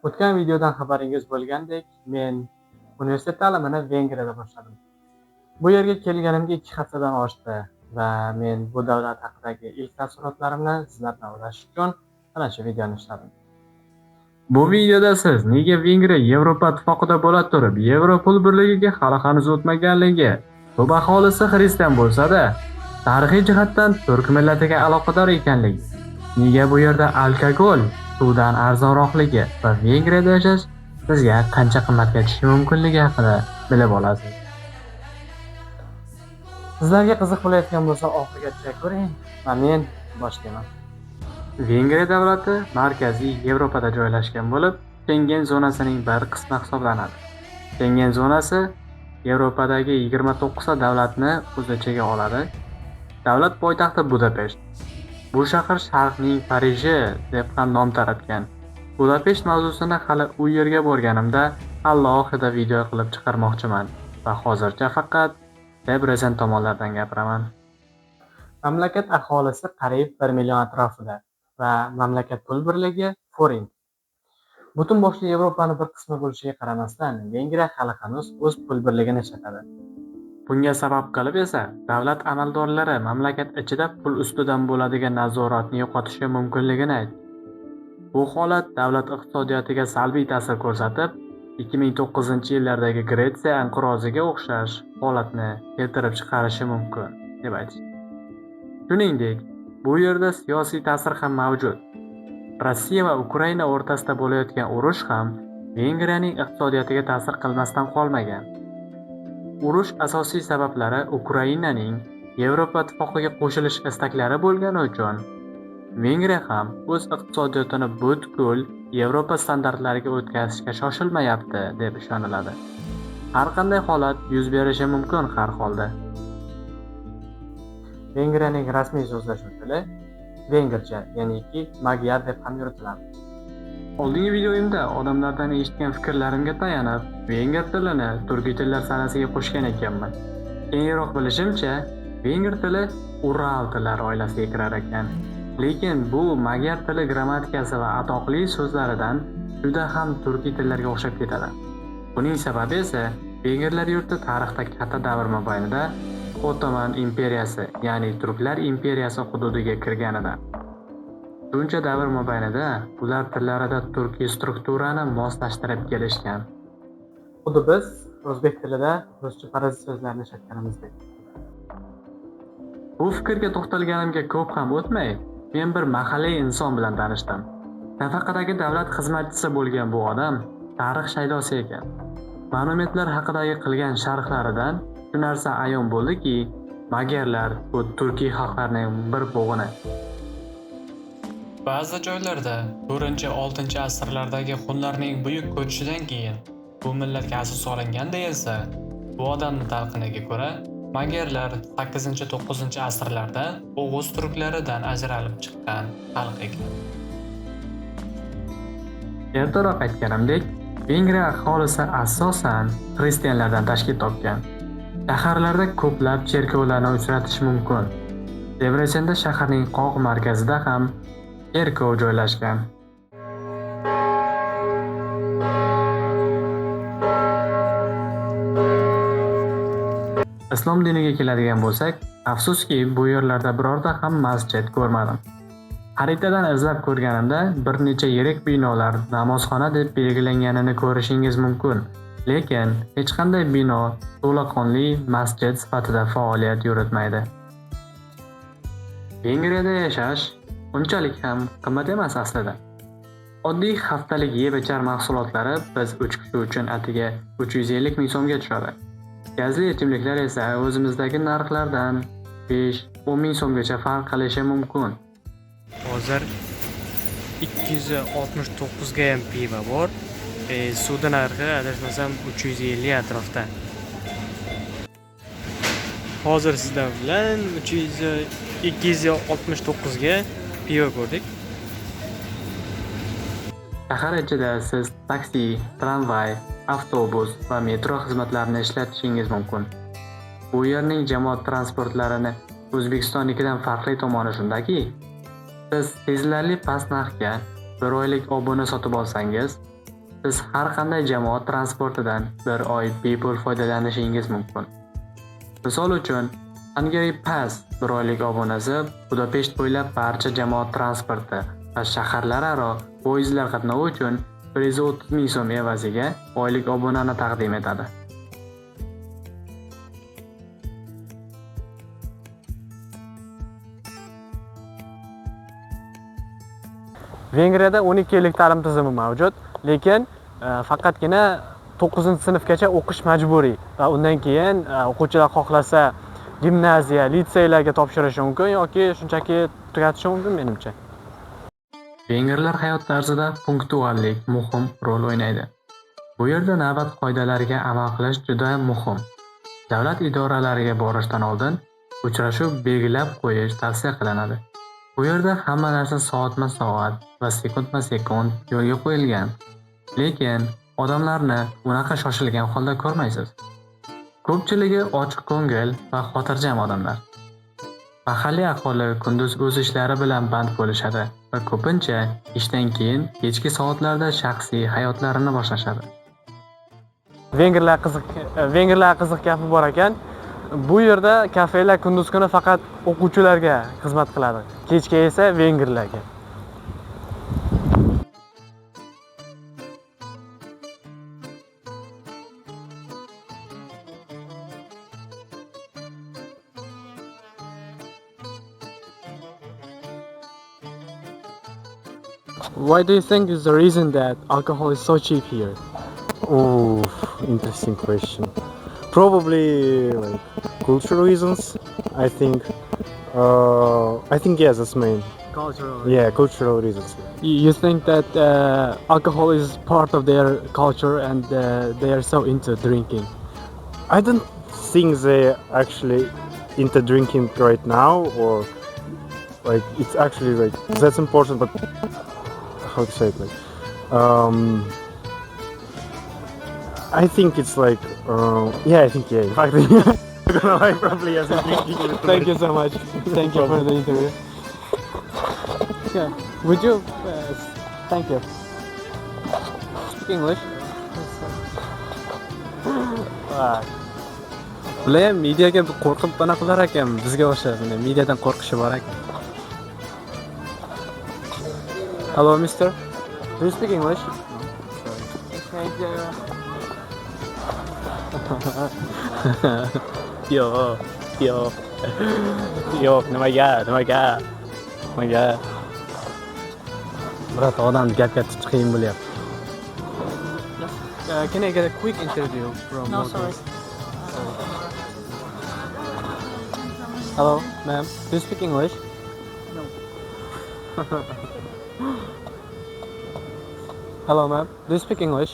O'tgan videodan xabaringiz bo'lgandek, men universitet ta'limini Vengriyada boshladim. Bu yerga kelganimga 2 haftadan oshdi va men bu davlat haqidagi ilk taassurotlarimni sizlar bilan bo'lishish uchun mana shu videoni ishladim. Bu videoda siz nega Vengriya Yevropa ittifoqida bo'la turib, Yevropol birligiga hali hanuz o'tmaganligi, tub aholisi xristian bo'lsa-da, tarixiy jihatdan turk millatiga aloqador ekanligi, nega bu yerda alkogol suvdan arzonroqligi va Vengriyada yashash sizga qancha qimmatga tushishi mumkinligi haqida bilib olasiz. Sizlarga qiziq bo'layotgan bo'lsa, oxirigacha ko'ring va men boshlayman. Vengriya davlati markaziy Yevropada joylashgan bo'lib, Schengen zonasining bir qismi hisoblanadi. Schengen zonasi Yevropadagi 29 ta davlatni o'z ichiga oladi. Davlat poytaxti Budapesht. Bu shahar Sharqning Pariji deb ham nom taratgan. Budapesht mavzusini hali u yerga borganimda alohida video qilib chiqarmoqchiman va hozircha faqat Debrecen tomonlardan gapiraman. Mamlakat aholisi qariyb 1 million atrofida va mamlakat pul birligi forint. Butun boshli Yevropaning bir qismi bo'lishiga qaramasdan, Vengriya hali hanuz o'z pul birligini ishlatadi. Bunga sabab qilib esa davlat amaldorlari mamlakat ichida pul ustidan bo'ladigan nazoratni yo'qotishi mumkinligini aytdi. Bu holat davlat iqtisodiyotiga salbiy ta'sir ko'rsatib, 2009-yillardagi Gretsiya inqiroziga o'xshash holatni keltirib chiqarishi mumkin deb aytdi. Shuningdek, bu yerda siyosiy ta'sir ham mavjud. Rossiya va Ukraina o'rtasida bo'layotgan urush ham Vengriyaning iqtisodiyotiga ta'sir qilmasdan qolmagan. Urush asosiy sabablari Ukrainaning Yevropa ittifoqiga qo'shilish istaklari bo'lgani uchun Vengriya ham o'z iqtisodiyotini butkul Yevropa standartlariga o'tkazishga shoshilmayapti deb ishoniladi. Har qanday holat yuz berishi mumkin har holda. Vengriyaning rasmiy so'zlashuv tili vengrcha, ya'niki magyar deb ham yuritiladi. Oldingi videoimda odamlardan eshitgan fikrlarimga tayanib, vengr tilini turkiy tillar sanasiga qo'shgan ekanman. Keyinroq bilishimcha, vengr tili Ural tillar oilasiga kirar ekan. Lekin bu magyar tili grammatikasi va atoqli so'zlaridan juda ham turkiy tillarga o'xshab ketadi. Buning sababi esa vengrlar yurti tarixda katta davr mobaynida Ottoman imperiyasi, ya'ni Turklar imperiyasi hududiga kirganida. Shuncha davr mobaynida ular tillarida turkiy strukturani moslashtirib kelishgan. Xuddi biz o'zbek tilida ruscha parazit so'zlarni ishlatganimizdek. Bu fikrga to'xtalganimga ko'p ham o'tmay, men bir mahalliy inson bilan tanishdim. Nafaqadagi davlat xizmatchisi bo'lgan bu odam tarix shaydosi ekan. Monumentlar haqidagi qilgan sharhlaridan shu narsa ayon bo'ldiki, magyarlar bu turkiy xalqlarning bir bo'g'ini. Ba'zi joylarda 4-6 asrlardagi hunlarning buyuk ko'chishidan keyin bu millatga asos solinganda esa, bu odamning talqiniga ko'ra, magyarlar 8-9 asrlarda O'g'uz turklaridan ajralib chiqqan xalq ekan. Ertaroq aytganimdek, Vengriya aholisi asosan xristianlardan tashkil topgan. Shaharlarda ko'plab cherkovlarni uchratish mumkin. Debrecenda shaharning qoq markazida ham cherkov joylashgan. Islom diniga keladigan bo'lsak, afsuski bu yerlarda birorta ham masjid ko'rmadim. Xaritadan izlab ko'rganimda bir necha yirik binolar namozxona deb belgilanganini ko'rishingiz mumkin. Lekin hech qanday bino to'laqonli masjid sifatida faoliyat yuritmaydi. Vengriyada yashash unchalik ham qimmat emas aslida. Oddiy haftalik yeb-ichar mahsulotlari biz 3 kishi uchun atiga 350 ming so'mga tushadi. Gazli ichimliklar esa o'zimizdagi narxlardan 5-10 ming so'mgacha farq qilishi mumkin. Hozir 269 ga ham pivo bor. Soda narxi adashmasam 350 atrofda. Hozir sizlar bilan 269 ga pivo ko'rdik. Shahar ichida siz taksi, tramvay, avtobus va metro xizmatlarini ishlatishingiz mumkin. Bu yerning jamoat transportlarini O'zbekistonnikidan farqli tomoni shundaki, siz sezilarli past narxga 1 oylik obuna sotib olsangiz, siz har qanday jamoat transportidan bir oy bepul foydalanishingiz mumkin. Misol uchun, Hungary Pass bir oylik obunasi Budapesht bo'ylab barcha jamoat transporti va shaharlararo poyezdlar qatnovi uchun 130 ming so'm evaziga oylik obunani taqdim etadi. Vengriyada 12 yillik ta'lim tizimi mavjud, lekin faqatgina 9-sinfgacha o'qish majburiy va undan keyin o'quvchilar xohlasa gimnaziya, litseylarga topshirishi mumkin yoki shunchaki tugatishi mumkin menimcha. Vengerlar hayot tarzida punktuallik muhim rol o'ynaydi. Bu yerda navbat qoidalariga amal qilish juda muhim. Davlat idoralariga borishdan oldin uchrashuv belgilab qo'yish tavsiya qilinadi. Bu yerda hamma narsa soatma-soat va sekundma-sekund yo'lga qo'yilgan. Lekin odamlarni unaqa shoshilgan holda ko'rmaysiz. Ko'pchiligi ochiq ko'ngil va xotirjam odamlar. Mahalliy aholi kunduz o'z ishlari bilan band bo'lishadi va ko'pincha ishdan keyin kechki soatlarda shaxsiy hayotlarini boshlashadi. Vengerlar qiziq gapi bor ekan. Bu yerda kafelar kunduz kuni faqat o'quvchilarga xizmat qiladi. Kechga esa vengerlarga. Why do you think is the reason that alcohol is so cheap here? Oh, interesting question. Probably like cultural reasons. I think yes, that's main. Cultural. Yeah, cultural reasons. You think that alcohol is part of their culture and they are so into drinking? I don't think they actually into drinking right now, or like it's actually like that's important. But how to say it? Like, I think it's like yeah, I think yeah. In fact, I'm gonna lie, probably yes. Drinking. Thank you so much. Thank you for the interview. Yeah. Would you? Thank you. Speak English. Bular ham mediaga qo'rqib bana qilar ekan, bizga o'xshab, mediadan qo'rqishi bor ekan. Hello, mister. Do you speak English? Thank you. Yo'q, nimaga? Biroq odam gapga tutish qiyin bo'lyapti. Can I get a quick interview from No, locals? sorry. Hello, ma'am. Do you speak English? No. Hello, ma'am. Do you speak English?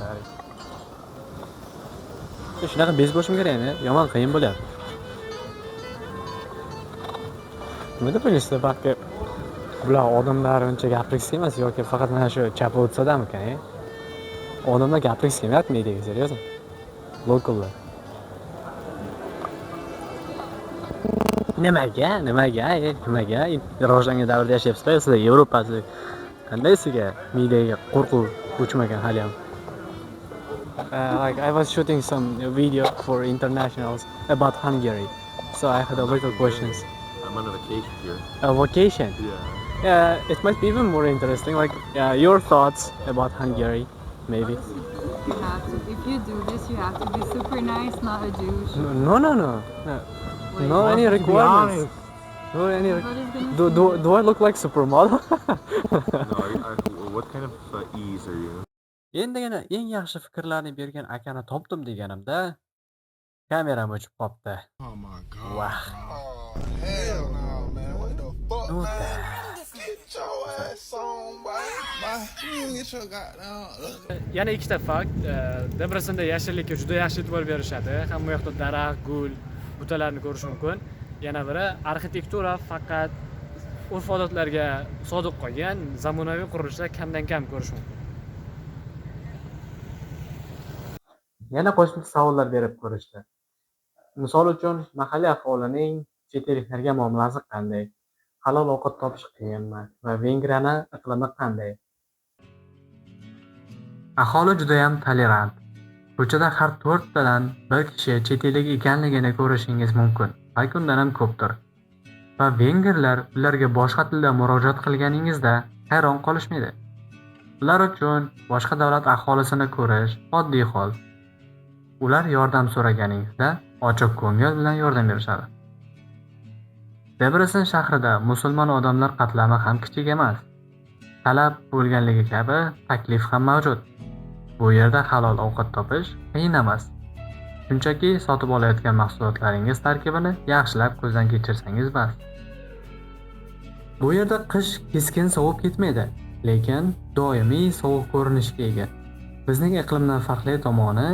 Sorry. Shunaqa bez bo'lishim kerakmi? Yomon qiyin bo'lyapti. Nima deb o'ylaysiz, balki bular odamlar uncha gapirgisi emas yoki faqat mana shu chapa o'tsadamikan, Odamlar gapirgisi kelmayapti mediaga, seriously. Locallar. Nimaga? Rivojlangan davrda yashayapsizlar, sizlar Yevropada. Qanday sizga mediaga qo'rquv o'chmagan hali ham? Like I was shooting some video for internationals about Hungary, so I had a little questions. I'm on a vacation here. A vacation? Yeah. It might be even more interesting. Like your thoughts about Hungary, maybe. You have to. If you do this, you have to be super nice, not a douche. No. Wait, No any requirements. No any. Everybody's gonna Do I look like supermodel? What kind of ease are you? Endigina eng yaxshi fikrlarni bergan akani topdim deganimda kameram o'chib qopti. Oh my god. Vah. Oh hell no, man. What the fuck? What the? Get your ass on, boy. You get your goddamn. Yana ikkita fakt. Debresenda yashillikka juda yaxshi e'tibor berishadi. Hamma yoqda daraxt, gul, butalarni ko'rish mumkin. Yana biri arxitektura faqat urf-odatlarga sodiq qolgan, zamonaviy qurilishlar kamdan kam ko'rish mumkin. Yana qo'shimcha savollar berib ko'rishdi. Misol uchun, mahalliy aholining chet elliklarga muomalasi qanday? Halol ovqat topish qiyinmi? Va Vengriyani iqlimi qanday? Aholi juda ham tolerant. Ko'chada har 4 tadan bir kishi chet ellik ekanligini ko'rishingiz mumkin. Balki undan ham ko'pdir. Va vengerlar ularga boshqa tilda murojaat qilganingizda hayron qolishmaydi. Ular uchun boshqa davlat aholisini ko'rish oddiy hol. Ular yordam so'raganingizda ochiq ko'ngil bilan yordam berishadi. Debrecen shahrida musulmon odamlar qatlami ham kichik emas. Talab bo'lganligi kabi taklif ham mavjud. Bu yerda halol ovqat topish qiyin emas. Shunchaki sotib olayotgan mahsulotlaringiz tarkibini yaxshilab ko'zdan kechirsangiz bas. Bu yerda qish keskin sovib ketmaydi, lekin doimiy sovuq ko'rinishga ega. Bizning iqlimdan farqli tomoni,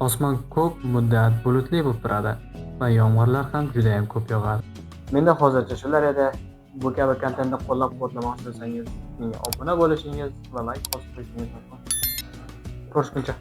osmon ko'p muddat bulutli bo'lib turadi va yomg'irlar ham juda ham ko'p yog'adi. Menda hozircha shular edi. Bu kabi kontentni qo'llab-quvvatlamoqchi bo'lsangiz, menga obuna bo'lishingiz va like bosib qo'yishingiz mumkin. Ko'rishguncha.